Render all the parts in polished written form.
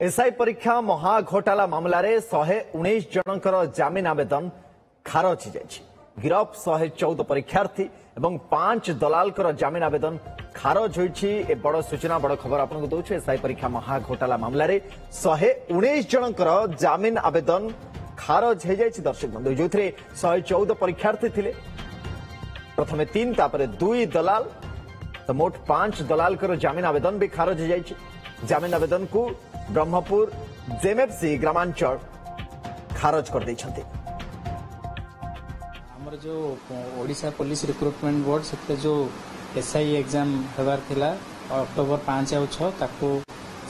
SI परीक्षा महाघोटाला मामलें 119 जनकर जमीन आवेदन खारज हो जाएगी। गिरफ 114 परीक्षार्थी और 5 दलाल जमीन आवेदन खारज होती। बड़ सूचना बड़ खबर आपको दूसरे। एसआई परीक्षा महाघोटाला मामलें 119 जनकर जमीन आवेदन खारज हो जाएगी। दर्शक बंधु जो 114 परीक्षार्थी थे, प्रथम 3 तापर 2 दलाल, तो मोट 5 दलाल जमीन आवेदन भी खारज हो जाएगी। जमीन आवेदन को ब्रह्मपुर जेएमएफसी ग्रामांचल खारज कर देछन्ते। हमर जो ओडिशा पुलिस रिक्रुटमेंट बोर्ड से जो एसआई एग्जाम हेबार थिला अक्टोबर 5 और 6 ताको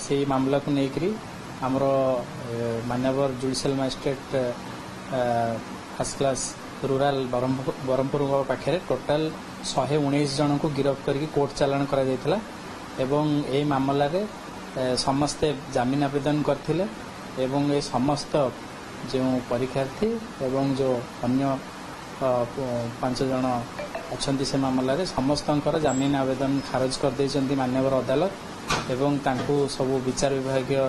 से मामला को लेकर हमर माननीय judicial magistrate first class rural Berhampur पाखे टोटाल 119 जन को गिरफ्त करके कोर्ट चालाण करा जायतिला एवं ए मामला रे समस्ते जमीन आवेदन करथिले एवं ये समस्त जो परीक्षार्थी एवं जो अन्य 5 जन अच्छा से मामलें समस्त जमीन आवेदन खारज कर देइछन्ति माननीय अदालत एवं तांको सब विचार विभागीय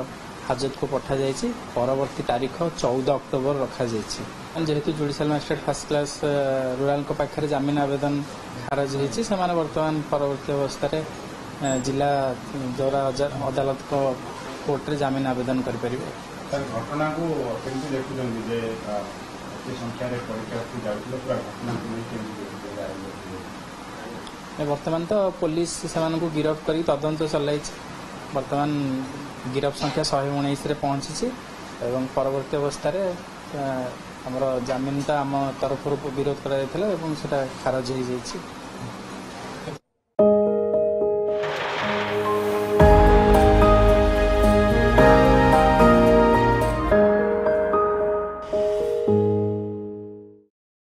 हाजत को पठा जाइछि। परवर्ती तारीख 14 अक्टोबर रखा जाइछि। जेहेतु judicial magistrate first class rural को पाखे जमीन आवेदन खारज होइछि, सेमाने वर्तमान परवर्ती अवस्था रे जिला जोरा अदालत को कोर्ट रे जमीन आवेदन कर परिबे। घटना को केमति देखुछन्ति जे संख्या रे परीक्षार्थी जाउथिले पूरा घटना को केमति वर्तमान तो पुलिस से गिरफ्त कर तदंत चलाई। वर्तमान गिरफ्त संख्या 119 रे पहुंची एवं परवर्ती अवस्था रे हमर जमीन आम तरफ विरोध करा खारज हो जाइछि।